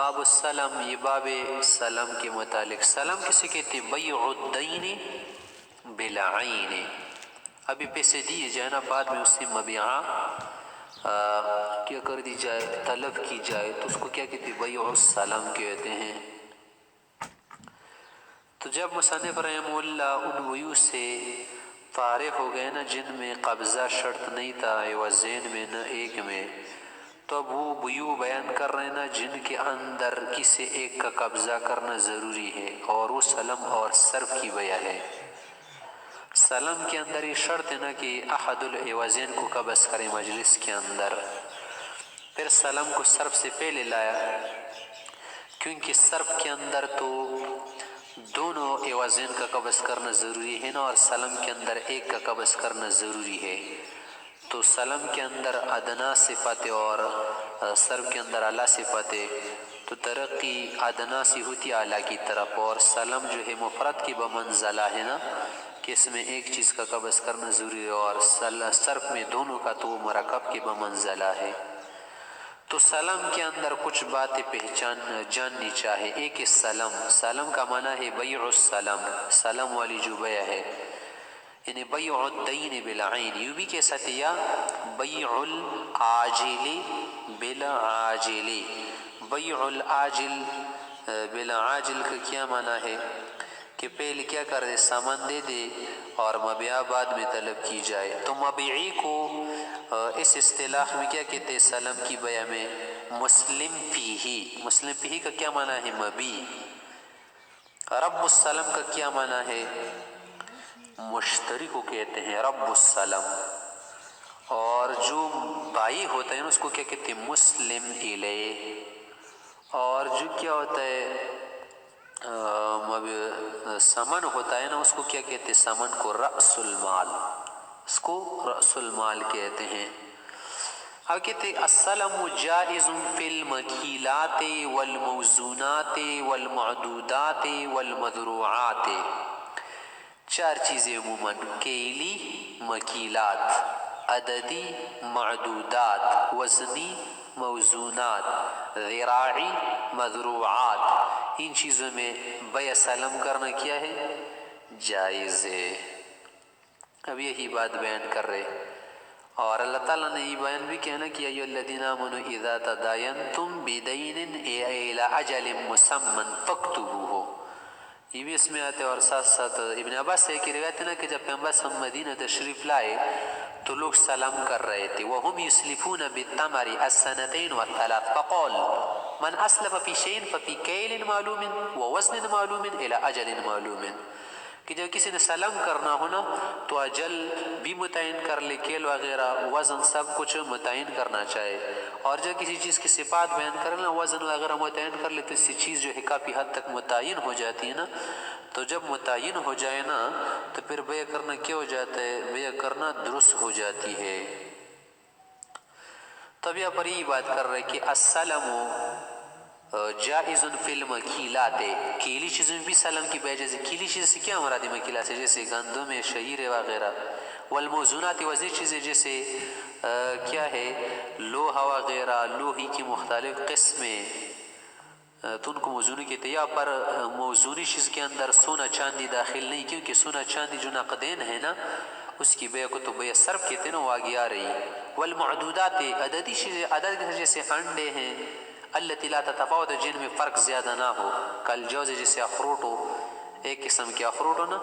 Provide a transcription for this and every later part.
باب السلم، یہ باب سلم کے متعلق۔ سلم کسے کہتے ہیں؟ بیع الدین بالعین، ابھی پیسے دیے جائے نا، بعد میں اس سے مبیعہ کیا کر دی جائے، طلب کی جائے، تو اس کو کیا کہتے ہیں؟ بیع السلم کہتے ہیں۔ تو جب مصنف رحمہ اللہ ان بیوع سے فارغ ہو گئے نا جن میں قبضہ شرط نہیں تھا عوضین میں نہ ایک میں، تو اب وہ بیوع بیان کر رہے ہیں نا جن کے اندر کسی ایک کا قبضہ کرنا ضروری ہے، اور وہ سلم اور صرف کی بیع ہے۔ سلم کے اندر یہ شرط ہے نا کہ احد العوضین کو قبض کرے مجلس کے اندر، پھر سلم کو صرف سے پہلے لایا، کیونکہ صرف کے اندر تو دونوں عوضین کا قبض کرنا ضروری ہے نا، اور سلم کے اندر ایک کا قبض کرنا ضروری ہے۔ تو سلم کے اندر ادنا صفت اور صرف کے اندر اعلیٰ صفت ہے، تو ترقی ادنا سے ہوتی اعلیٰ کی طرف، اور سلم جو ہے مفرد کی بمنزلہ ہے نا کہ اس میں ایک چیز کا قبض کرنا ضروری ہے، اور صرف میں دونوں کا تو مرکب کی بمنزلہ ہے۔ تو سلم کے اندر کچھ باتیں جاننی چاہے۔ ایک سلم، سلم کا معنی ہے بیع السلم، سلم والی جو بیع ہے، یعنی بیع الدین بالعین، یوں بھی کہہ سکتے یا بیع العاجل بالعاجل۔ بیع العاجل بالعاجل کا کیا معنی ہے کہ پہلے کیا کر دے، سامان دے دے اور مبیعہ بعد میں طلب کی جائے۔ تو مبیعی کو اس اصطلاح میں کیا کہتے ہیں؟ سلم کی بیع میں مسلم فیہ۔ مسلم فیہ کا کیا معنی ہے؟ مبیع۔ رب السلم کا کیا معنی ہے؟ مشتری کو کہتے ہیں رب السلم، اور جو بائی ہوتا ہے نا اس کو کیا کہتے ہیں؟ مسلم الیہ۔ اور جو کیا ہوتا ہے سمن ہوتا ہے نا اس کو کیا کہتے ہیں؟ سمن کو رأس المال، اس کو رأس المال کہتے ہیں۔ اب کہتے ہیں السلم جائز فی المکیلات والموزونات والمعدودات والمذروعات۔ چار چیزیں عموماً، کیلی، مکیلات، عددی، معدودات، وزنی، موزونات، ذراعی، مذروعات، ان چیزوں میں بیع سلم کرنا کیا ہے؟ جائز ہے۔ اب یہی بات بیان کر رہے، اور اللہ تعالیٰ نے یہ بیان بھی کہنا کہ ایھا الذین آمنوا اذا تداینتم بدین الی اجل مسمی فاکتبوہ، یہ بھی اس میں آتے، اور ساتھ ساتھ ابن عباس سے کی روایت ہے نا کہ جب پیغمبر صلی اللہ علیہ وسلم مدینہ تشریف لائے تو لوگ سلام کر رہے تھے، وَهُمْ يُسْلِفُونَ بِالتَّمْرِ السَّنَتَيْنِ وَالثَّلَاثِ فَقَالَ مَنْ أَسْلَفَ فِي شَيْءٍ فَفِي كَيْلٍ مَعْلُومٍ وَوَزْنٍ مَعْلُومٍ إِلَى أَجَلٍ مَعْلُومٍ، کہ جب کسی نے سلام کرنا ہو نا تو اجل بھی متعین کر لے، کیل وغیرہ، وزن، سب کچھ متعین کرنا چاہے، اور جب کسی چیز کی صفات بیان کرنا وزن وغیرہ متعین کر لے تو اس سے چیز جو ہے کافی حد تک متعین ہو جاتی ہے نا۔ تو جب متعین ہو جائے نا تو پھر بیع کرنا کیا ہو جاتا ہے؟ بیع کرنا درست ہو جاتی ہے۔ تب یہاں پر یہ بات کر رہے کہ السلم جائز فی المکیلات، کیلی چیزوں میں بھی سلم کی بیع جائز ہے۔ کیلی چیز سے کیا مراد ہے؟ مکیلات سے جیسے گندم، شعیر وغیرہ، والموزونات، وزنی چیزیں جیسے کیا ہے؟ لوہا وغیرہ، لوہی کی مختلف قسمیں، تو ان کو موزونی کہتے ہیں۔ یہاں پر موزونی چیز کے اندر سونا چاندی داخل نہیں، کیونکہ سونا چاندی جو نقدین ہے نا اس کی بیع کو تو بیع صرف کہتے ہیں نا، وہ آگے آ رہی ہے۔ والمعدودات، عددی چیزیں، عدد جیسے انڈے ہیں، التی لا تتفاوت، جن میں فرق زیادہ نہ ہو، کالجوز جیسے اخروٹ ہو، ایک قسم کے اخروٹ ہو نا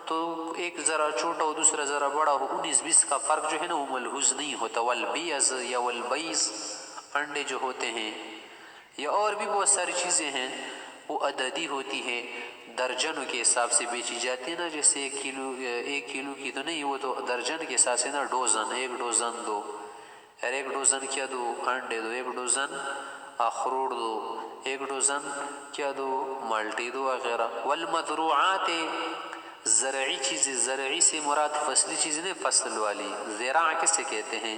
تو ایک ذرا چھوٹا ہو دوسرا ذرا بڑا ہو، 19-20 کا فرق جو ہے نا وہ ملحوظ نہیں ہوتا۔ والبیض یا والبیض، انڈے جو ہوتے ہیں، یا اور بھی بہت ساری چیزیں ہیں وہ عددی ہوتی ہے، درجنوں کے حساب سے بیچی جاتی ہے نا، جیسے ایک کلو کی تو نہیں، وہ تو درجن کے حساب سے نا، ڈوزن، ایک ڈوزن دو، اور ایک ڈوزن کیا دو؟ انڈے دو، ایک ڈوزن اخروٹ دو، ایک ڈوزن کیا دو؟ مالٹی دو وغیرہ۔ والمذروعات، زرعی چیزیں، زرعی سے مراد فصلی چیزیں نہیں، فصل والی، زراع کسے کہتے ہیں؟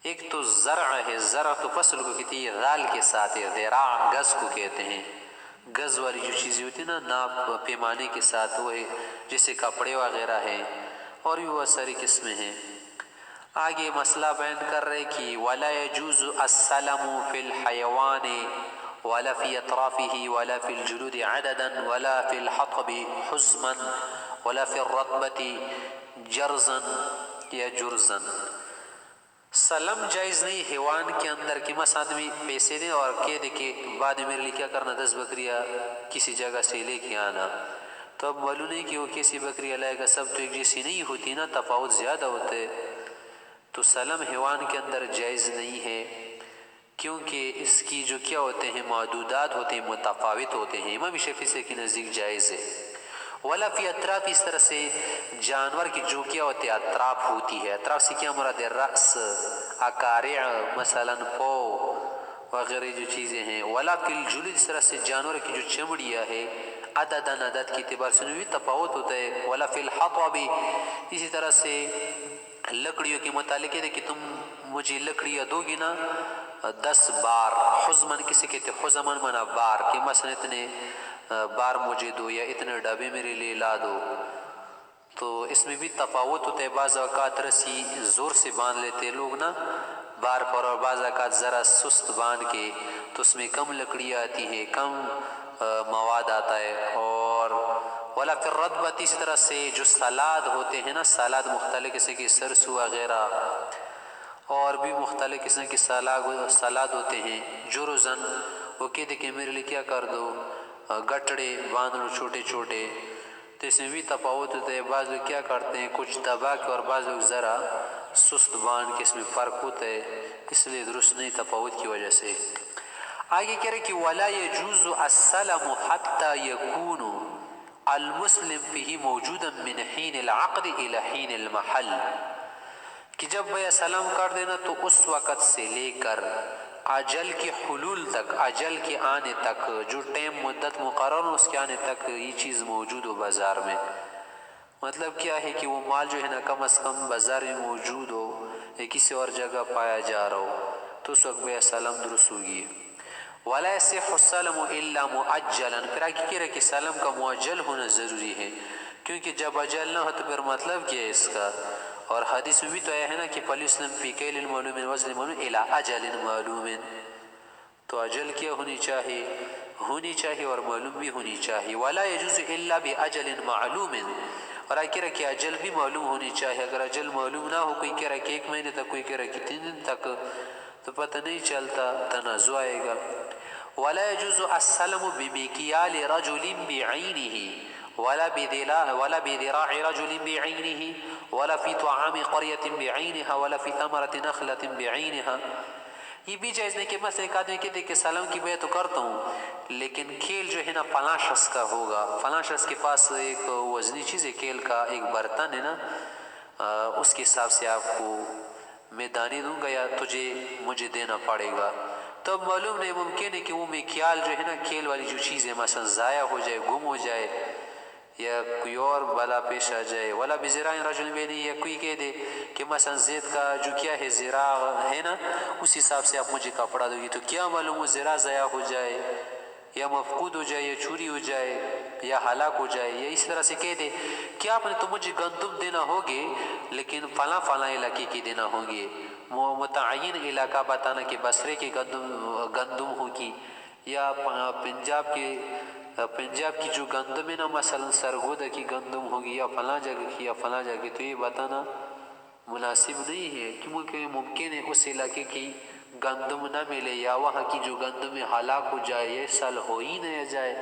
ایک تو زرع ہے، زرع تو فصل کو کہتی ہے، غال کے ساتھ ہے، ذراع گز کو کہتے ہیں، گز والی جو چیزیں ہوتی ہیں نا ناپ پیمانے کے ساتھ، وہ ہے جیسے کپڑے وغیرہ ہیں، اور بھی بہت ساری قسمیں ہیں۔ آگے مسئلہ بیان کر رہے کہ وَلَا يَجُوزُ السَّلَمُ فِي الْحَيَوَانِ ولا في اطرافه ولا في الجلود عددا ولا في الحطب حزما ولا في الرطبة جرزا یا جرزا. سلم جائز نہیں حیوان کے اندر کہ مثلا آدمی پیسے دیں اور کہہ دے کہ بعد میں میرے لیے کیا کرنا 10 بکریاں کسی جگہ سے لے کے آنا. تو اب معلوم نہیں کہ وہ کیسی بکریاں لائے گا, سب تو ایک جیسی نہیں ہوتی نا, تفاوت زیادہ ہوتے. تو سلم حیوان کے اندر جائز نہیں ہے کیونکہ اس کی جو کیا ہوتے ہیں معدودات ہوتے ہیں, متفاوت ہوتے ہیں. امام شافعی سے کے نزدیک جائز ہے. ولا فی اطراف, اس طرح سے جانور کی جو کیا ہوتے ہیں اطراف ہوتی ہے. اطراف سے کیا مراد ہے؟ رأس, اکارع, مثلا پو وغیرہ جو چیزیں ہیں. ولا فی الجلود, اس طرح سے جانور کی جو چمڑیاں ہے عددن, عدد کے اعتبار سے بھی تفاوت ہوتا ہے. ولا فی الحطب, اسی طرح سے لکڑیوں کے متعلق ہے کہ تم مجھے لکڑیاں دو گی نا 10 بار. حزمن کسی کہتے ہیں, حزمن منا بار, کہ مثلا اتنے بار مجھے دو یا اتنے ڈبے میرے لیے لا دو. تو اس میں بھی تفاوت ہوتا ہے. بعض اوقات رسی زور سے باندھ لیتے لوگ نا بار پر, اور بعض اوقات ذرا سست باندھ کے, تو اس میں کم لکڑیاں آتی ہیں, کم مواد آتا ہے. اور ولا فی الرطبۃ, اسی طرح سے جو سلاد ہوتے ہیں نا, سلاد مختلف قسم کی سرسو وغیرہ اور بھی مختلف قسم کی سلاد ہوتے ہیں. جرزن, وہ کہتے کہ میرے لیے کیا کر دو گٹڑے باندھ لو چھوٹے چھوٹے. تو اس میں بھی تفاوت ہوتا ہے. بعض لوگ کیا کرتے ہیں کچھ دبا کے, اور بعض لوگ ذرا سست باندھ کے, اس میں فرق ہوتا ہے, اس لیے درست نہیں تفاوت کی وجہ سے. آگے کہہ رہے کہ ولا يجوز السلم حتى يكون المسلم فيه موجودا من حين العقد الى حين المحل, کہ جب بھیا سلام کر دینا تو اس وقت سے لے کر اجل کے حلول تک, اجل کے آنے تک, جو ٹائم مدت مقرر ہو اس کے آنے تک یہ چیز موجود ہو بازار میں. مطلب کیا ہے کہ وہ مال جو ہے نا کم از کم بازار میں موجود ہو یا کسی اور جگہ پایا جا رہا ہو, تو اس وقت بھیا سلام درست ہوگی. ولا يصح السلم الا مؤجلا, پھر آگے کہہ رہے کہ سلام کا مؤجل ہونا ضروری ہے, کیونکہ جب اجل نہ ہو تو پھر مطلب کیا ہے اس کا. اور حدیث میں بھی تو آیا ہے نا کہ فَلْيُسْلِمْ فِي كَيْلٍ مَعْلُومٍ وَزْنٍ مَعْلُومٍ إِلَىٰ أَجَلٍ مَعْلُومٍ. تو اجل کیا ہونی چاہیے اور معلوم بھی ہونی چاہیے. وَلَا يَجُوزُ إِلَّا بِأَجَلٍ مَعْلُومٍ, اور آگے کہہ رہا کہ اجل بھی معلوم ہونی چاہیے. اگر اجل معلوم نہ ہو, کوئی کہہ رہا کہ 1 مہینے تک, کوئی کہہ رہا کہ 3 دن تک, تو پتہ نہیں چلتا, تنازع آئے گا. وَلَا يَجُوزُ السَّلَمُ بِمِكْيَالِ رَجُلٍ بِعَيْنِهِ ولا بذراع رجل بعينه ولا في طعام قرية بعينها ولا في ثمرة نخلة بعينها. یہ بھی جائز نہیں کہ میں ایک آدمی کہتے کہ سلام کی بیعت تو کرتا ہوں لیکن کھیل جو ہے نا فلاں شخص کا ہوگا, فلاں شخص کے پاس ایک وزنی چیز ہے, کھیل کا ایک برتن ہے نا, اس کے حساب سے آپ کو میں دانے دوں گا یا مجھے دینا پڑے گا. تو اب معلوم نہیں, ممکن ہے کہ وہ میکیال جو ہے نا کھیل والی جو چیز ہے مثلا ضائع ہو جائے, گم ہو جائے, یا کوئی اور بلا پیش آ جائے. ولا بزراع رجل بینی, یا کوئی کہہ دے کہ مثلا زید کا جو کیا ہے زراع ہے نا, اس حساب سے آپ مجھے کپڑا دو گی, تو کیا معلوم وہ زراع ضائع ہو جائے یا مفقود ہو جائے یا چوری ہو جائے یا ہلاک ہو جائے. یا اس طرح سے کہہ دے کہ آپ نے تو مجھے گندم دینا ہوگے لیکن فلاں علاقے کی دینا ہوں گے, متعین علاقہ بتانا کہ بصرے کی گندم ہوگی یا پنجاب کی جو گندم ہے نا مثلا سرگودا کی گندم ہوگی یا فلاں جگہ کی یا فلاں جگہ, تو یہ بتانا مناسب نہیں ہے کیونکہ ممکن ہے اس علاقے کی گندم نہ ملے یا وہاں کی جو گندم ہلاک ہو جائے یا اس سال ہو ہی نہ جائے,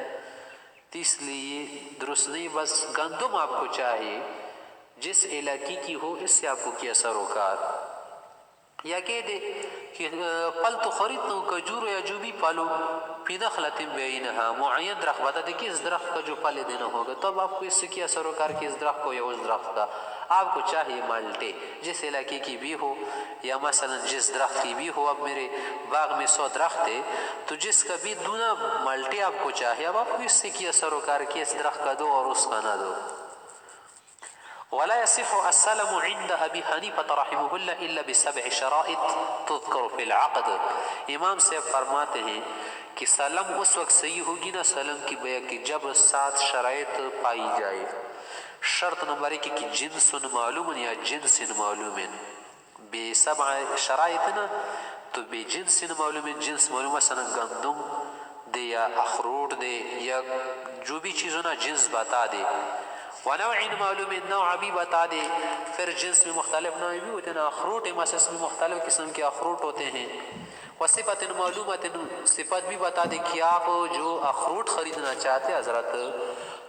تو اس لیے درست نہیں. بس گندم آپ کو چاہیے جس علاقے کی ہو, اس سے آپ کو کیا سروکار. یا کہہ دے کہ پھل تو خریدتا ہوں, کھجور یا جو بھی پھل ہو, فی نخلۃ بعینہا, معین درخت بتا دے کہ اس درخت کا جو پھل دینا ہوگا, تو اب آپ کو اس سے کیا سروکار کہ اس درخت کو یا اس درخت کا. آپ کو چاہیے مالٹے جس علاقے کی بھی ہو یا مثلا جس درخت کی بھی ہو. اب میرے باغ میں 100 درخت ہے تو جس کا بھی دونا مالٹے آپ کو چاہیے, اب آپ کو اس سے کیا سروکار کہ اس درخت کا دو اور اس کا نہ دو. ولا يصح السلم عند ابي حنيفه رحمه الله الا ب7 شرائط تذكر في العقد. امام سے فرماتے ہیں کہ سلم اس وقت صحیح ہوگی نا سلم کی بیع کی جب 7 شرائط پائی جائے. شرط نمبر 1 کہ جنس معلوم یا جنس معلوم, ب7 شرائط نا, تو بجنس معلوم, جنس معلوم مثلا گندم دے یا اخروٹ دے یا جو بھی چیزوں نا جنس بتا دے. ونوع معلوم نوع بھی بتا دے. پھر جنس میں مختلف نوع بھی ہوتے ہیں. اخروٹ مثلا میں مختلف قسم کے اخروٹ ہوتے ہیں. وصفت معلومات صفت بھی بتا دے کہ آپ جو اخروٹ خریدنا چاہتے حضرت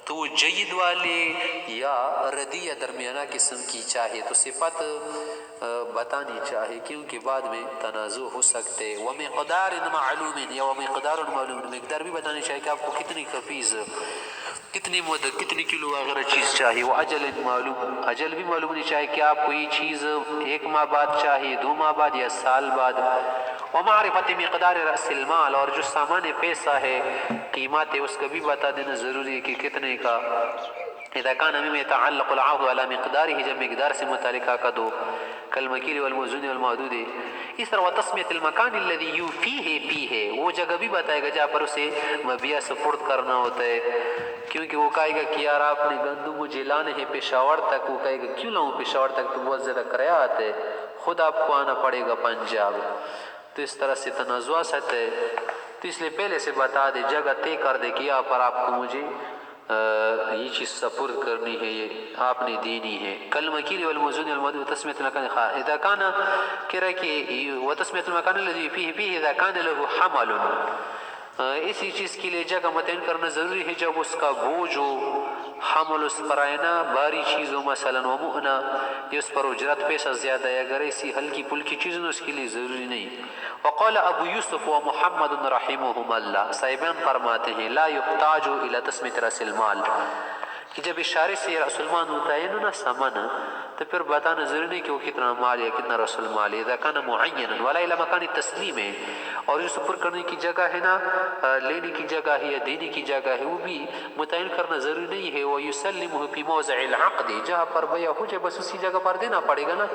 تو وہ جید والے یا ردی یا درمیانہ قسم کی چاہیے تو صفت بتانی چاہیے کیونکہ بعد میں تنازع ہو سکتے. ومقدار معلوم یا ومقدار معلوم مقدار بھی بتانی چاہیے کہ آپ کو کتنی کفیز کتنی مدت کتنی کلو وغیرہ چیز چاہیے. وہ اجل معلوم اجل بھی معلوم نہیں چاہیے کہ آپ کو یہ چیز 1 ماہ بعد چاہیے 2 ماہ بعد یا سال بعد. ومعرفت مقدار رأس المال اور جو سامان پیسہ ہے قیمت ہے اس کا بھی بتا دینا ضروری ہے کہ کتنے کا. اذا كان مما يتعلق العقد على مقداره جب مقدار سے متعلقہ کا دو کالمکیل والموزون والمحدود. اس طرح وتسمیت المکان الذي يفيه فيه وہ جگہ بھی بتائے گا جہاں پر اسے مبیع سپرد کرنا ہوتا ہے کیونکہ وہ کہے گا کہ یار آپ نے گندم مجھے لانے ہیں پشاور تک. وہ کہے گا کیوں لاؤں پشاور تک تو بہت زیادہ کرایہ آتا ہے خود آپ کو آنا پڑے گا پنجاب. تو اس طرح سے تنازع سکتا ہے. تو اس لیے پہلے سے بتا دے جگہ طے کر دے کہ یہاں پر آپ کو مجھے یہ چیز سپرد کرنی ہے یہ آپ نے دینی ہے. کالمکیل والموزون والمحدود تسمیت المکان اذا كان کرا کہ وتسمیت المکان الذي فيه اذا كان له حمل اسی چیز کے لیے جگہ متعین کرنا ضروری ہے جب اس کا بوجھ ہو. حمل اس پر آئنا باری چیز ہو مثلا ومؤنا یہ اس پر اجرت پیسہ زیادہ ہے. اگر ایسی ہلکی پھلکی چیز ہو اس کے لیے ضروری نہیں. وقال ابو یوسف و محمد رحمہم اللہ صاحبان فرماتے ہیں لا یحتاج الى تسمیت رأس المال کہ جب اشارے سے رأس المال ہوتا ہے نا سمن تو پھر بتانا ضروری نہیں کہ وہ کتنا مال یا کتنا رأس المال ہے. اذا كان معینا ولا الى مکان التسلیم ہے اور جو سپر کرنے کی جگہ ہے نا لینے کی جگہ ہے یا دینے کی جگہ ہے وہ بھی متعین کرنا ضروری نہیں ہے. ويسلمه في موضع العقد جہاں پر بیع ہو جائے بس اسی جگہ پر دینا پڑے گا نا.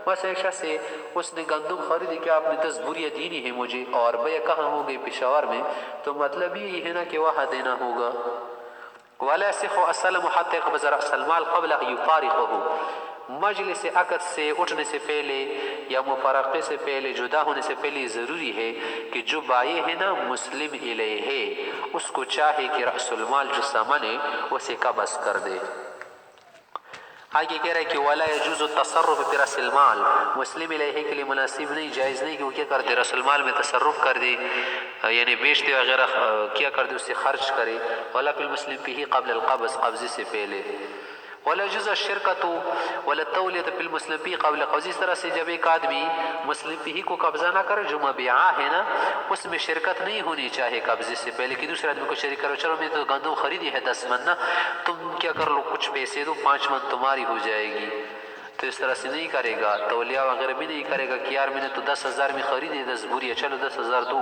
بس ایک شخص سے اس نے گندم خریدی کہ آپ نے 10 بوریاں دینی ہے مجھے اور بیع کہاں ہو گئی پشاور میں تو مطلب یہ ہے نا کہ وہاں دینا ہوگا. ولا يصح السلم حتى يقبض رأس المال قبل ان يفارقه مجلس عقد سے اٹھنے سے پہلے یا مفارقے سے پہلے جدا ہونے سے پہلے ضروری ہے کہ جو بائع ہے نا مسلم الیہ اس کو چاہے کہ رأس المال جو سامان ہے اسے قبض کر دے. آگے کہہ رہا ہے کہ ولا يجوز التصرف في رأس المال مسلم الیہ کے لیے مناسب نہیں جائز نہیں کہ وہ کیا کر دے رأس المال میں تصرف کر دے یعنی بیچ دے وغیرہ کیا کر دے اسے خرچ کرے. ولا في المسلم فيه قبل القبض قبضے سے پہلے. ولا يجوز الشرکۃ ولا التولیۃ فی المسلم فيه قبل قبض. اس طرح سے جب ایک آدمی مسلم فيه کو قبضہ نہ کرے جو مبیعہ ہے نا اس میں شرکت نہیں ہونی چاہیے قبضے سے پہلے کہ دوسرے آدمی کو شریک کرو چلو میں تو گندم خریدی ہے 10 من نا تم کیا کر لو کچھ پیسے دو 5 من تمہاری ہو جائے گی. تو اس طرح سے نہیں کرے گا. تولیہ وغیرہ بھی نہیں کرے گا کہ یار میں نے تو 10,000 میں خریدی 10 بوریاں چلو 10,000 دو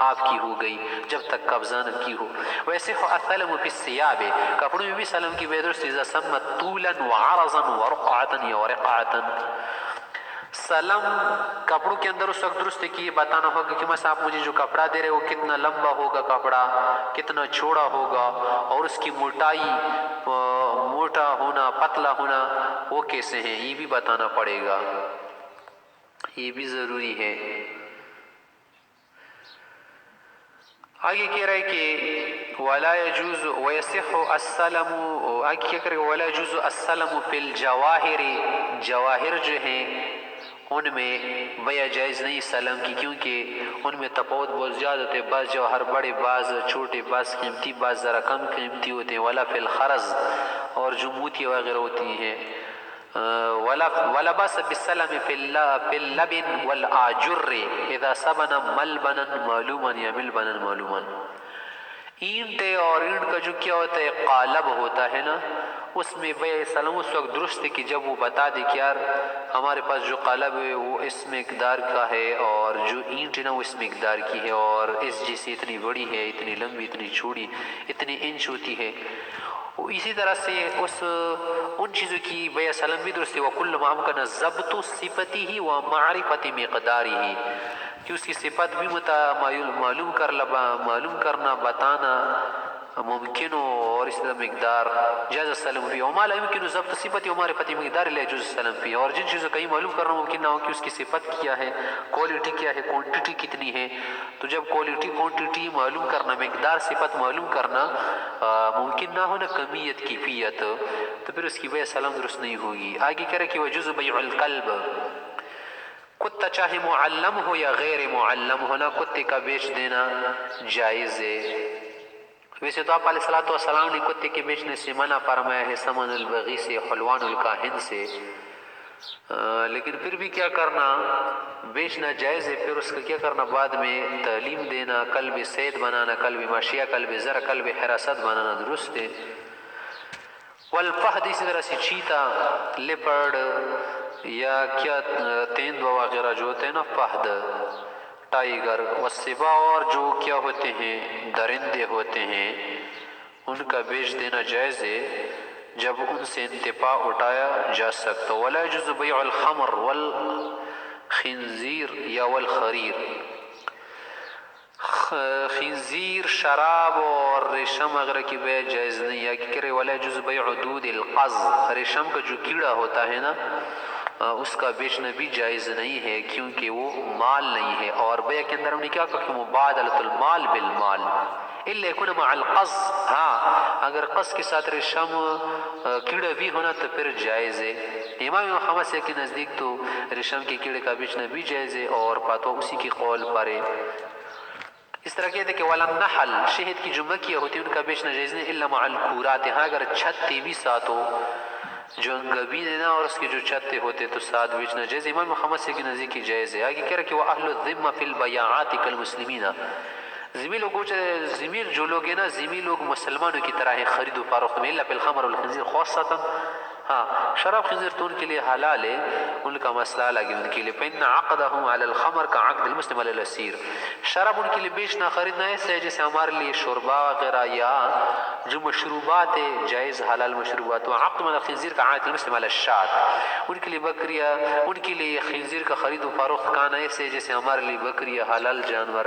آپ کی ہو گئی جب تک قبضہ نہ کی ہو. ویسے السلم فی الثياب کپڑوں میں بھی سلم کی بے درست اذا سمت طولا وعرضا ورقعة ورقعة. سلم کپڑوں کے اندر اس وقت درست ہے کہ یہ بتانا ہوگا کہ مثلا آپ مجھے جو کپڑا دے رہے ہو کتنا لمبا ہوگا کپڑا کتنا چوڑا ہوگا اور اس کی موٹائی موٹا ہونا پتلا ہونا وہ کیسے ہیں یہ بھی بتانا پڑے گا. یہ بھی ضروری ہے. آگے کہہ رہا ہے کہ ولا يجوز ويصح السلم آگے کیا کرے ولا يجوز السلم فی الجواہر جواہر جو ہیں ان میں بیع جائز نہیں سلم کی کیونکہ ان میں تفاوت بہت زیادہ ہوتے ہیں. بعض جوہر بڑے بعض چھوٹے بعض قیمتی بعض ذرا کم قیمتی ہوتے ہیں. ولا فی الخرز اور جو موتیاں وغیرہ ہوتی ہیں. ولا باس بالسلم فی اللبن والآجر اذا سبن ملبنا معلوما یا ملبنا معلوما. اینٹ اور اینٹ کا جو کیا ہوتا ہے قالب ہوتا ہے نا اس میں بیع سلم اس وقت درست ہے کہ جب وہ بتا دے کہ یار ہمارے پاس جو قالب ہے وہ اس مقدار کا ہے اور جو اینٹ ہے نا وہ اس مقدار کی ہے اور اس جیسی اتنی بڑی ہے اتنی لمبی اتنی چوڑی اتنی انچ ہوتی ہے. اسی طرح سے ان چیزوں کی بیع سلم بھی درست ہے. وکل ما امکن ضبط صفته ومعرفت مقداره کہ اس کی صفت بھی معلوم کرنا بتانا ممکن ہو اور اس طرح مقدار جائز السلم فی وما لا يمكن ضبط صفت ہمارے پتی مقدار لا يجوز السلم فی، اور جن چیزوں کا یہ معلوم کرنا ممکن نہ ہو کہ اس کی صفت کیا ہے، کوالٹی کیا ہے، کوانٹٹی کتنی ہے، تو جب کوالٹی کوانٹٹی معلوم کرنا، مقدار صفت معلوم کرنا ممکن نہ ہو نا کمیت کیفیت، تو پھر اس کی وجہ سلام درست نہیں ہوگی۔ آگے کہہ رہے کہ وجوز بیع الکلب، کتا چاہے معلم ہو یا غیر معلم ہونا، کتے کا بیچ دینا جائز ہے۔ ویسے تو آپ علیہ الصلوۃ والسلام نے کتے کے بیچنے سے منع فرمایا ہے، سمن البغی سے، حلوان الکاہن سے، لیکن پھر بھی کیا کرنا، بیچنا جائز ہے، پھر اس کا کیا کرنا، بعد میں تعلیم دینا، کلب صید بنانا، کلب ماشیہ، کلب زرع، کلب حراست بنانا درست ہے۔ والفہد اسی طرح سے چیتا، لیپرڈ یا کیا تیندوا وغیرہ جو ہوتے ہیں نا، فہد، ٹائیگر، والسباع، اور جو کیا ہوتے ہیں درندے ہوتے ہیں، ان کا بیچ دینا جائز ہے جب ان سے انتفاع اٹھایا جا سکتا۔ ولا يجوز بیع الخمر والخنزیر یا والخریر، خنزیر، شراب اور ریشم وغیرہ کی بیع جائز نہیں ہے۔ کہ کرے ولا يجوز بیع دود القز، ریشم کا جو کیڑا ہوتا ہے نا، اس کا بیچنا بھی جائز نہیں ہے کیونکہ وہ مال نہیں ہے، اور بیع کے اندر ہم نے کیا کہا کہ مبادلۃ المال بالمال الا يكون مع القز، ہاں اگر قز کے ساتھ ریشم کیڑا بھی ہونا تو پھر جائز ہے۔ امام محمد سے کے نزدیک تو ریشم کے کیڑے کا بیچنا بھی جائز ہے، اور پاتو اسی کی قول پر ہے۔ اس طرح کہتے کہ والا نحل، شہد کی جو مکھیاں ہوتی ہیں ان کا بیچنا جائز نہیں، الا مع الکورات، ہاں اگر چھتے بھی ساتھ ہو، جو انگبین ہے نا اور اس کے جو چھتے ہوتے تو ساتھ بیچنا جائز، امام محمد سے کے نزدیک کی جائز ہے۔ آگے کہہ رہا کہ وہ اہل الذمہ فی البیاعات کالمسلمین، ذمہ لوگ ذمہ جو لوگ ہیں نا، ذمہ لوگ مسلمانوں کی طرح ہیں خرید و فروخت میں، الا فی الخمر والخنزیر خاصۃ، ہاں شراب خنزیر تو ان کے لیے حلال ہے، ان کا مسئلہ الگ ہے ان کے لیے۔ فإن عقدهم على الخمر كعقد المسلم على الأسير، شراب ان کے لیے بیچنا خریدنا ایسا ہے جیسے ہمارے لیے شوربا وغیرہ یا جو مشروبات ہے جائز حلال مشروبات، وعقد من الخنزیر كعقد المسلم على الشاة، ان کے لیے بکریاں، ان کے لیے خنزیر کا خرید و فروخت کانا ایسے ہے جیسے ہمارے لیے بکریاں حلال جانور۔